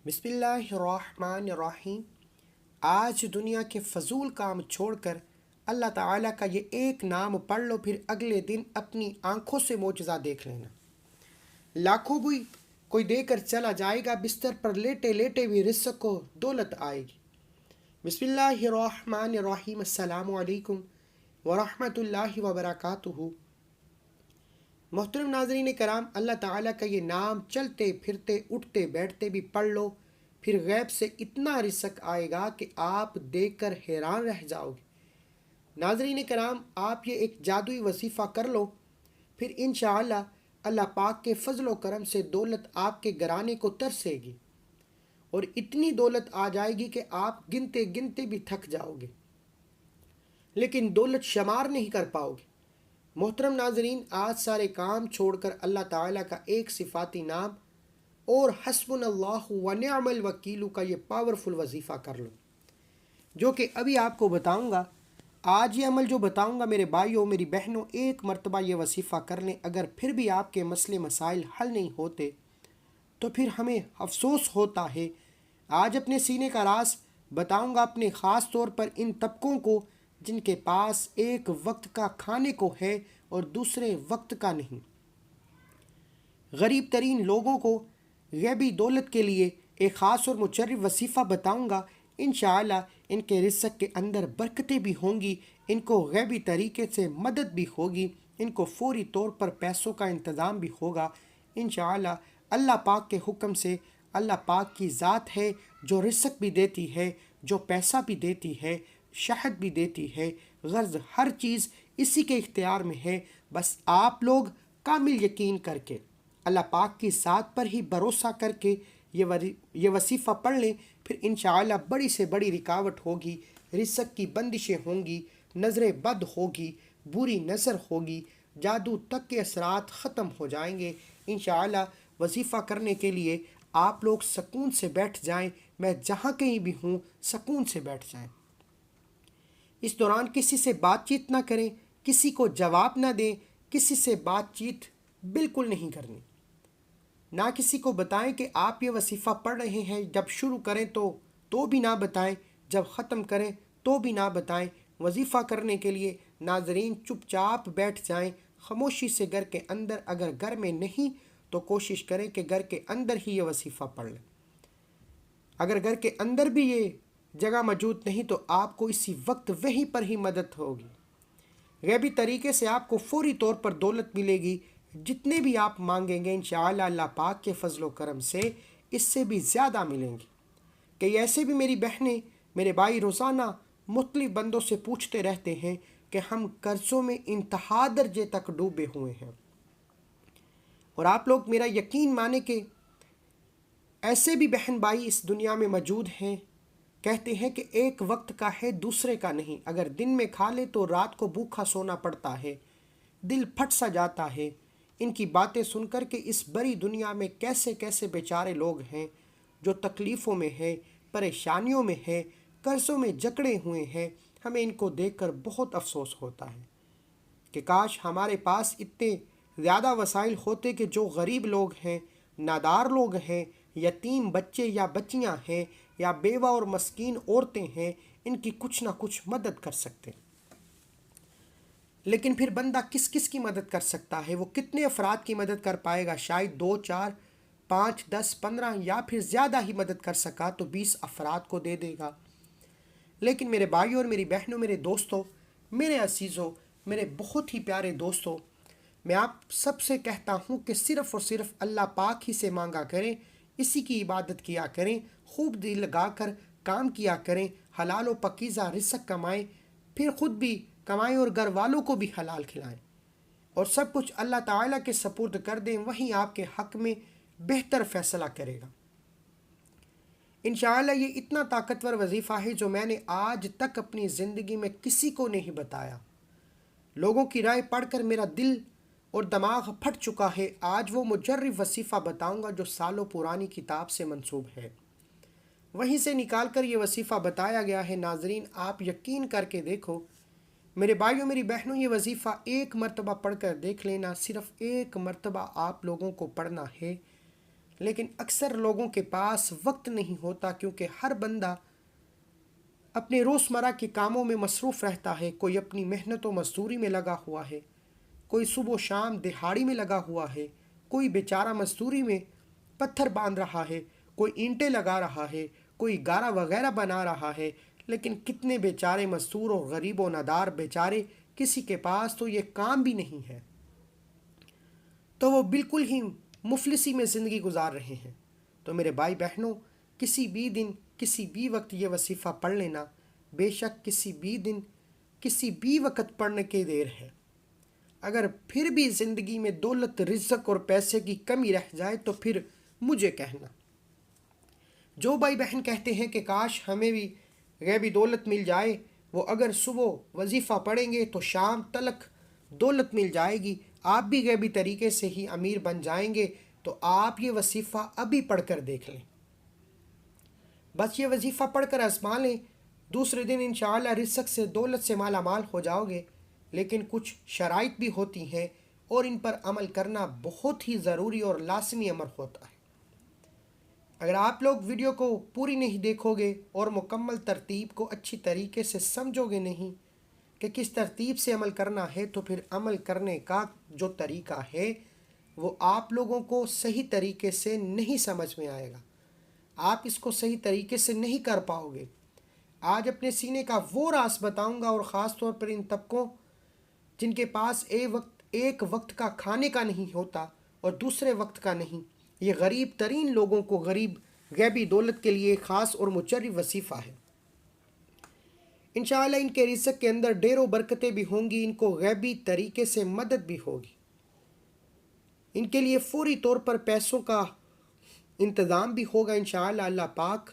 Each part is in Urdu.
بسم اللہ الرحمن الرحیم۔ آج دنیا کے فضول کام چھوڑ کر اللہ تعالیٰ کا یہ ایک نام پڑھ لو، پھر اگلے دن اپنی آنکھوں سے معجزہ دیکھ لینا۔ لاکھوں بھی کوئی دے کر چلا جائے گا، بستر پر لیٹے لیٹے بھی رزق و دولت آئے گی۔ بسم اللہ الرحمن الرحیم۔ السلام علیکم ورحمۃ اللہ وبرکاتہ۔ محترم ناظرین کرام، اللہ تعالیٰ کا یہ نام چلتے پھرتے اٹھتے بیٹھتے بھی پڑھ لو، پھر غیب سے اتنا رزق آئے گا کہ آپ دیکھ کر حیران رہ جاؤ گے۔ ناظرین کرام، آپ یہ ایک جادوئی وظیفہ کر لو، پھر انشاءاللہ اللہ پاک کے فضل و کرم سے دولت آپ کے گھرانے کو ترسے گی، اور اتنی دولت آ جائے گی کہ آپ گنتے گنتے بھی تھک جاؤ گے، لیکن دولت شمار نہیں کر پاؤ گے۔ محترم ناظرین، آج سارے کام چھوڑ کر اللہ تعالیٰ کا ایک صفاتی نام اور حسبنا اللہ و نعم الوکیل کا یہ پاورفل وظیفہ کر لو، جو کہ ابھی آپ کو بتاؤں گا۔ آج یہ عمل جو بتاؤں گا میرے بھائیوں میری بہنوں، ایک مرتبہ یہ وظیفہ کر لیں، اگر پھر بھی آپ کے مسئلے مسائل حل نہیں ہوتے تو پھر ہمیں افسوس ہوتا ہے۔ آج اپنے سینے کا راز بتاؤں گا، اپنے خاص طور پر ان طبقوں کو جن کے پاس ایک وقت کا کھانے کو ہے اور دوسرے وقت کا نہیں۔ غریب ترین لوگوں کو غیبی دولت کے لیے ایک خاص اور مجرب وظیفہ بتاؤں گا۔ انشاءاللہ ان کے رزق کے اندر برکتیں بھی ہوں گی، ان کو غیبی طریقے سے مدد بھی ہوگی، ان کو فوری طور پر پیسوں کا انتظام بھی ہوگا۔ انشاءاللہ اللہ پاک کے حکم سے، اللہ پاک کی ذات ہے جو رزق بھی دیتی ہے، جو پیسہ بھی دیتی ہے، شہد بھی دیتی ہے، غرض ہر چیز اسی کے اختیار میں ہے۔ بس آپ لوگ کامل یقین کر کے اللہ پاک کی ذات پر ہی بھروسہ کر کے یہ وظیفہ پڑھ لیں، پھر انشاءاللہ بڑی سے بڑی رکاوٹ ہوگی، رزق کی بندشیں ہوں گی، نظر بد ہوگی، بری نظر ہوگی، جادو تک کے اثرات ختم ہو جائیں گے۔ انشاءاللہ وظیفہ کرنے کے لیے آپ لوگ سکون سے بیٹھ جائیں، میں جہاں کہیں بھی ہوں سکون سے بیٹھ جائیں۔ اس دوران کسی سے بات چیت نہ کریں، کسی کو جواب نہ دیں، کسی سے بات چیت بالکل نہیں کرنی، نہ کسی کو بتائیں کہ آپ یہ وظیفہ پڑھ رہے ہیں۔ جب شروع کریں تو بھی نہ بتائیں، جب ختم کریں تو بھی نہ بتائیں۔ وظیفہ کرنے کے لیے ناظرین چپ چاپ بیٹھ جائیں، خاموشی سے گھر کے اندر، اگر گھر میں نہیں تو کوشش کریں کہ گھر کے اندر ہی یہ وظیفہ پڑھ لیں۔ اگر گھر کے اندر بھی یہ جگہ موجود نہیں تو آپ کو اسی وقت وہیں پر ہی مدد ہوگی، غیبی طریقے سے آپ کو فوری طور پر دولت ملے گی۔ جتنے بھی آپ مانگیں گے انشاءاللہ اللہ پاک کے فضل و کرم سے اس سے بھی زیادہ ملیں گے۔ کہ ایسے بھی میری بہنیں میرے بھائی روزانہ مختلف بندوں سے پوچھتے رہتے ہیں کہ ہم قرضوں میں انتہا درجے تک ڈوبے ہوئے ہیں، اور آپ لوگ میرا یقین مانیں کہ ایسے بھی بہن بھائی اس دنیا میں موجود ہیں، کہتے ہیں کہ ایک وقت کا ہے دوسرے کا نہیں، اگر دن میں کھا لے تو رات کو بھوکا سونا پڑتا ہے، دل پھٹ سا جاتا ہے۔ ان کی باتیں سن کر کہ اس بڑی دنیا میں کیسے کیسے بیچارے لوگ ہیں جو تکلیفوں میں ہیں، پریشانیوں میں ہیں، قرضوں میں جکڑے ہوئے ہیں، ہمیں ان کو دیکھ کر بہت افسوس ہوتا ہے کہ کاش ہمارے پاس اتنے زیادہ وسائل ہوتے کہ جو غریب لوگ ہیں، نادار لوگ ہیں، یتیم بچے یا بچیاں ہیں، یا بیوہ اور مسکین عورتیں ہیں، ان کی کچھ نہ کچھ مدد کر سکتے۔ لیکن پھر بندہ کس کس کی مدد کر سکتا ہے؟ وہ کتنے افراد کی مدد کر پائے گا؟ شاید 2 4 5 10 15 یا پھر زیادہ ہی مدد کر سکا تو 20 افراد کو دے دے گا۔ لیکن میرے بھائیوں اور میری بہنوں، میرے دوستوں، میرے عزیزوں، میرے بہت ہی پیارے دوستوں، میں آپ سب سے کہتا ہوں کہ صرف اور صرف اللہ پاک ہی سے مانگا کریں، اسی کی عبادت کیا کریں، خوب دل لگا کر کام کیا کریں، حلال و پاکیزہ رزق کمائیں، پھر خود بھی کمائیں اور گھر والوں کو بھی حلال کھلائیں، اور سب کچھ اللہ تعالیٰ کے سپرد کر دیں، وہیں آپ کے حق میں بہتر فیصلہ کرے گا۔ انشاءاللہ یہ اتنا طاقتور وظیفہ ہے جو میں نے آج تک اپنی زندگی میں کسی کو نہیں بتایا۔ لوگوں کی رائے پڑھ کر میرا دل اور دماغ پھٹ چکا ہے۔ آج وہ مجرب وظیفہ بتاؤں گا جو سالوں پرانی کتاب سے منسوب ہے، وہیں سے نکال کر یہ وظیفہ بتایا گیا ہے۔ ناظرین آپ یقین کر کے دیکھو، میرے بھائیوں میری بہنوں، یہ وظیفہ ایک مرتبہ پڑھ کر دیکھ لینا، صرف ایک مرتبہ آپ لوگوں کو پڑھنا ہے۔ لیکن اکثر لوگوں کے پاس وقت نہیں ہوتا، کیونکہ ہر بندہ اپنے روزمرہ کے کاموں میں مصروف رہتا ہے۔ کوئی اپنی محنت و مزدوری میں لگا ہوا ہے، کوئی صبح و شام دہاڑی میں لگا ہوا ہے، کوئی بیچارہ مزدوری میں پتھر باندھ رہا ہے، کوئی اینٹیں لگا رہا ہے، کوئی گارا وغیرہ بنا رہا ہے۔ لیکن کتنے بیچارے مزدور اور غریب و نادار بیچارے، کسی کے پاس تو یہ کام بھی نہیں ہے، تو وہ بالکل ہی مفلسی میں زندگی گزار رہے ہیں۔ تو میرے بھائی بہنوں، کسی بھی دن کسی بھی وقت یہ وظیفہ پڑھ لینا، بے شک کسی بھی دن کسی بھی وقت پڑھنے کی دیر ہے۔ اگر پھر بھی زندگی میں دولت، رزق اور پیسے کی کمی رہ جائے تو پھر مجھے کہنا۔ جو بھائی بہن کہتے ہیں کہ کاش ہمیں بھی غیبی دولت مل جائے، وہ اگر صبح وظیفہ پڑھیں گے تو شام تلک دولت مل جائے گی، آپ بھی غیبی طریقے سے ہی امیر بن جائیں گے۔ تو آپ یہ وظیفہ ابھی پڑھ کر دیکھ لیں، بس یہ وظیفہ پڑھ کر آزما لیں، دوسرے دن انشاءاللہ رزق سے، دولت سے مالا مال ہو جاؤ گے۔ لیکن کچھ شرائط بھی ہوتی ہیں اور ان پر عمل کرنا بہت ہی ضروری اور لازمی امر ہوتا ہے۔ اگر آپ لوگ ویڈیو کو پوری نہیں دیکھو گے اور مکمل ترتیب کو اچھی طریقے سے سمجھو گے نہیں کہ کس ترتیب سے عمل کرنا ہے، تو پھر عمل کرنے کا جو طریقہ ہے وہ آپ لوگوں کو صحیح طریقے سے نہیں سمجھ میں آئے گا، آپ اس کو صحیح طریقے سے نہیں کر پاؤ گے۔ آج اپنے سینے کا وہ راز بتاؤں گا، اور خاص طور پر ان طبقوں جن کے پاس ایک وقت کا کھانے کا نہیں ہوتا اور دوسرے وقت کا نہیں، یہ غریب ترین لوگوں کو غیبی دولت کے لیے خاص اور مچرب وظیفہ ہے۔ انشاءاللہ ان کے رزق کے اندر ڈھیروں برکتیں بھی ہوں گی، ان کو غیبی طریقے سے مدد بھی ہوگی، ان کے لیے فوری طور پر پیسوں کا انتظام بھی ہوگا انشاءاللہ اللہ پاک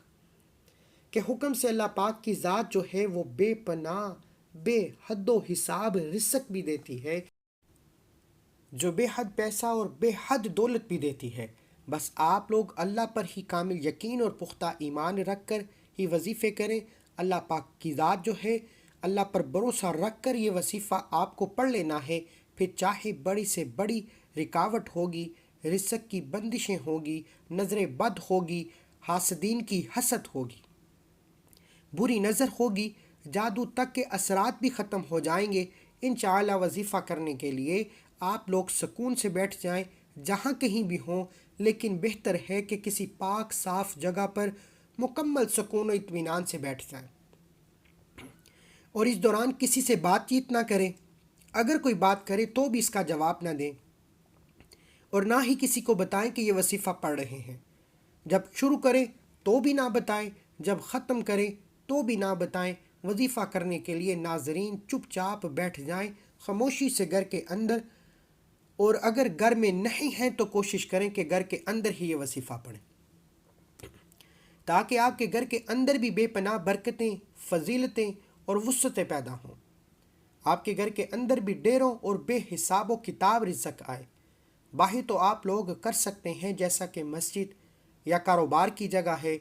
کے حکم سے۔ اللہ پاک کی ذات جو ہے وہ بے پناہ، بے حد و حساب رزق بھی دیتی ہے، جو بے حد پیسہ اور بے حد دولت بھی دیتی ہے۔ بس آپ لوگ اللہ پر ہی کامل یقین اور پختہ ایمان رکھ کر ہی وظیفے کریں۔ اللہ پاک کی ذات جو ہے، اللہ پر بھروسہ رکھ کر یہ وظیفہ آپ کو پڑھ لینا ہے، پھر چاہے بڑی سے بڑی رکاوٹ ہوگی، رزق کی بندشیں ہوگی، نظر بد ہوگی، حاسدین کی حسد ہوگی، بری نظر ہوگی، جادو تک کے اثرات بھی ختم ہو جائیں گے۔ انشاءاللہ وظیفہ کرنے کے لیے آپ لوگ سکون سے بیٹھ جائیں، جہاں کہیں بھی ہوں، لیکن بہتر ہے کہ کسی پاک صاف جگہ پر مکمل سکون و اطمینان سے بیٹھ جائیں، اور اس دوران کسی سے بات چیت نہ کریں، اگر کوئی بات کرے تو بھی اس کا جواب نہ دیں، اور نہ ہی کسی کو بتائیں کہ یہ وظیفہ پڑھ رہے ہیں۔ جب شروع کریں تو بھی نہ بتائیں، جب ختم کریں تو بھی نہ بتائیں۔ وظیفہ کرنے کے لیے ناظرین چپ چاپ بیٹھ جائیں خاموشی سے گھر کے اندر، اور اگر گھر میں نہیں ہیں تو کوشش کریں کہ گھر کے اندر ہی یہ وظیفہ پڑھیں، تاکہ آپ کے گھر کے اندر بھی بے پناہ برکتیں، فضیلتیں اور وسعتیں پیدا ہوں، آپ کے گھر کے اندر بھی ڈھیروں اور بے حساب و کتاب رزق آئے۔ باہر تو آپ لوگ کر سکتے ہیں، جیسا کہ مسجد یا کاروبار کی جگہ ہے،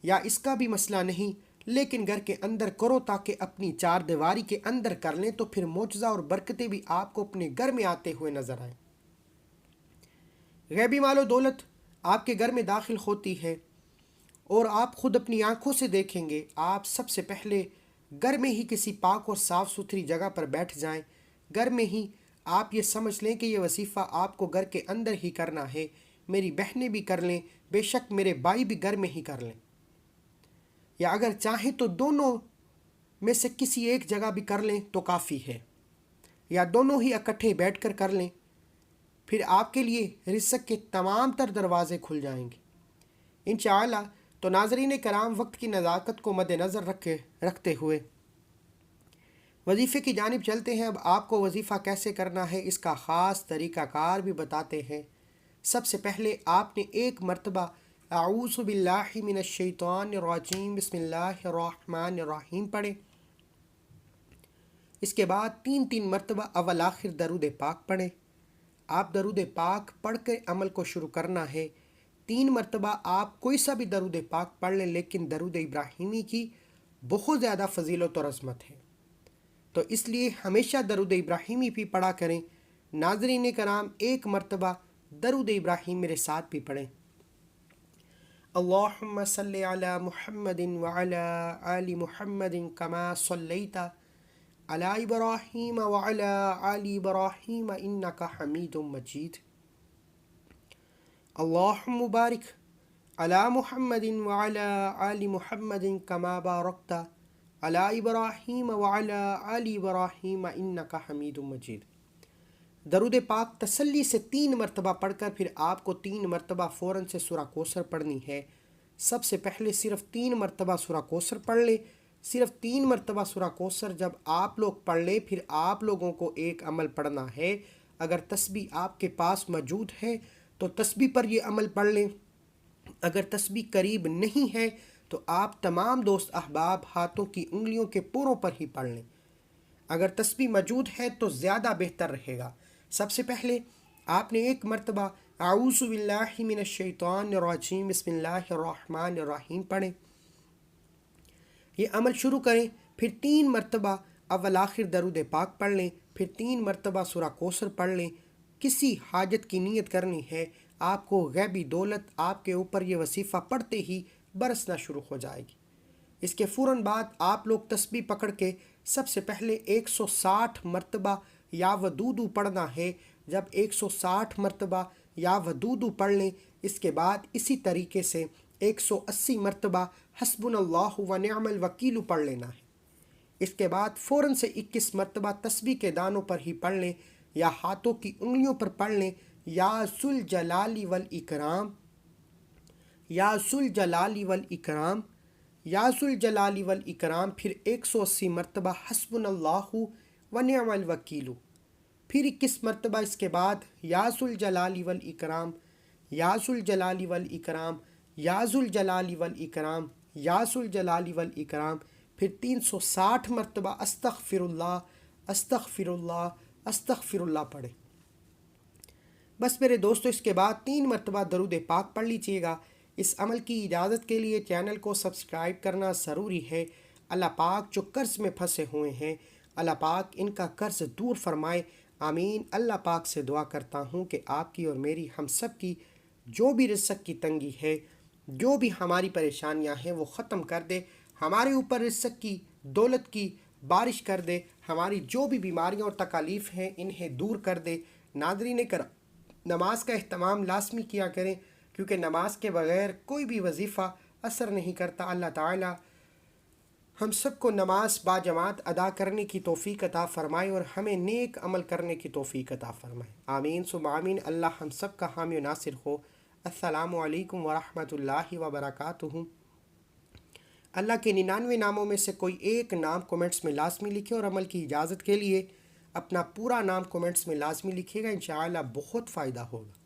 یا اس کا بھی مسئلہ نہیں، لیکن گھر کے اندر کرو تاکہ اپنی چار دیواری کے اندر کر لیں، تو پھر معجزہ اور برکتیں بھی آپ کو اپنے گھر میں آتے ہوئے نظر آئیں۔ غیبی مال و دولت آپ کے گھر میں داخل ہوتی ہے، اور آپ خود اپنی آنکھوں سے دیکھیں گے۔ آپ سب سے پہلے گھر میں ہی کسی پاک اور صاف ستھری جگہ پر بیٹھ جائیں، گھر میں ہی آپ یہ سمجھ لیں کہ یہ وظیفہ آپ کو گھر کے اندر ہی کرنا ہے۔ میری بہنیں بھی کر لیں، بے شک میرے بھائی بھی گھر میں ہی کر لیں، یا اگر چاہیں تو دونوں میں سے کسی ایک جگہ بھی کر لیں تو کافی ہے، یا دونوں ہی اکٹھے بیٹھ کر کر لیں، پھر آپ کے لیے رزق کے تمام تر دروازے کھل جائیں گے انشاءاللہ۔ تو ناظرین کرام، وقت کی نزاکت کو مد نظر رکھتے ہوئے وظیفے کی جانب چلتے ہیں۔ اب آپ کو وظیفہ کیسے کرنا ہے، اس کا خاص طریقہ کار بھی بتاتے ہیں۔ سب سے پہلے آپ نے ایک مرتبہ اعوذ باللہ من الشیطان الرجیم بسم اللہ الرحمن الرحیم پڑھیں، اس کے بعد 3 مرتبہ اول آخر درود پاک پڑھیں۔ آپ درود پاک پڑھ کے عمل کو شروع کرنا ہے۔ 3 مرتبہ آپ کوئی سا بھی درود پاک پڑھ لیں، لیکن درود ابراہیمی کی بہت زیادہ فضیلت اور عظمت ہے، تو اس لیے ہمیشہ درود ابراہیمی بھی پڑھا کریں۔ ناظرین کرام، 1 مرتبہ درود ابراہیم میرے ساتھ بھی پڑھیں۔ اللہم صلی علی محمد وعلی آل محمد کما صلیت علی ابراہیم وعلی آل ابراہیم انک حمید مجید۔ اللہم بارک علی محمد وعلی آل محمد کما بارکت علی ابراہیم وعلی آل ابراہیم انک حمید مجید۔ درود پاک تسلی سے 3 مرتبہ پڑھ کر پھر آپ کو 3 مرتبہ فوراً سے سورہ کوثر پڑھنی ہے۔ سب سے پہلے صرف 3 مرتبہ سورہ کوثر پڑھ لے۔ صرف 3 مرتبہ سورہ کوثر جب آپ لوگ پڑھ لے پھر آپ لوگوں کو ایک عمل پڑھنا ہے۔ اگر تسبیح آپ کے پاس موجود ہے تو تسبیح پر یہ عمل پڑھ لیں، اگر تسبیح قریب نہیں ہے تو آپ تمام دوست احباب ہاتھوں کی انگلیوں کے پوروں پر ہی پڑھ لیں۔ اگر تسبیح موجود ہے تو زیادہ بہتر رہے گا۔ سب سے پہلے آپ نے 1 مرتبہ اعوذ باللہ من الشیطان الرجیم بسم اللہ الرحمن الرحیم پڑھیں، یہ عمل شروع کریں۔ پھر 3 مرتبہ اول آخر درود پاک پڑھ لیں، پھر 3 مرتبہ سورہ کوثر پڑھ لیں۔ کسی حاجت کی نیت کرنی ہے، آپ کو غیبی دولت آپ کے اوپر یہ وظیفہ پڑھتے ہی برسنا شروع ہو جائے گی۔ اس کے فوراً بعد آپ لوگ تسبیح پکڑ کے سب سے پہلے 160 مرتبہ یا ودودو پڑھنا ہے۔ جب 160 مرتبہ یا ودودو پڑھ لیں، اس کے بعد اسی طریقے سے 180 مرتبہ حسبنا اللہ و نعم الوکیل پڑھ لینا ہے۔ اس کے بعد فوراً سے 21 مرتبہ تسبیح کے دانوں پر ہی پڑھ لیں یا ہاتھوں کی انگلیوں پر پڑھ لیں، یا ذوالجلال والاکرام، یا ذوالجلال والاکرام، یا ذوالجلال والاکرام۔ پھر 180 مرتبہ حسبنا اللہ و نعم الوکیل، پھر 21 مرتبہ اس کے بعد یا ذوالجلال والاکرام، یا ذوالجلال والاکرام، یا ذوالجلال والاکرام، یا ذوالجلال والاکرام۔ پھر 360 مرتبہ استغفر اللہ استغفر اللہ استغفر اللہ پڑھیں۔ بس میرے دوستو، اس کے بعد 3 مرتبہ درود پاک پڑھ لیجیے گا۔ اس عمل کی اجازت کے لیے چینل کو سبسکرائب کرنا ضروری ہے۔ اللہ پاک جو قرض میں پھنسے ہوئے ہیں، اللہ پاک ان کا قرض دور فرمائے، آمین۔ اللہ پاک سے دعا کرتا ہوں کہ آپ کی اور میری، ہم سب کی جو بھی رزق کی تنگی ہے، جو بھی ہماری پریشانیاں ہیں وہ ختم کر دے، ہمارے اوپر رزق کی دولت کی بارش کر دے، ہماری جو بھی بیماریاں اور تکالیف ہیں انہیں دور کر دے۔ ناظرین کرام، نماز کا اہتمام لازمی کیا کریں، کیونکہ نماز کے بغیر کوئی بھی وظیفہ اثر نہیں کرتا۔ اللہ تعالیٰ ہم سب کو نماز باجماعت ادا کرنے کی توفیق عطا فرمائے اور ہمیں نیک عمل کرنے کی توفیق عطا فرمائے، آمین ثم آمین۔ اللہ ہم سب کا حامی و ناصر ہو۔ السلام علیکم ورحمۃ اللہ وبرکاتہ۔ اللہ کے 99 ناموں میں سے کوئی ایک نام کومنٹس میں لازمی لکھے، اور عمل کی اجازت کے لیے اپنا پورا نام کومنٹس میں لازمی لکھیے گا، انشاءاللہ بہت فائدہ ہوگا۔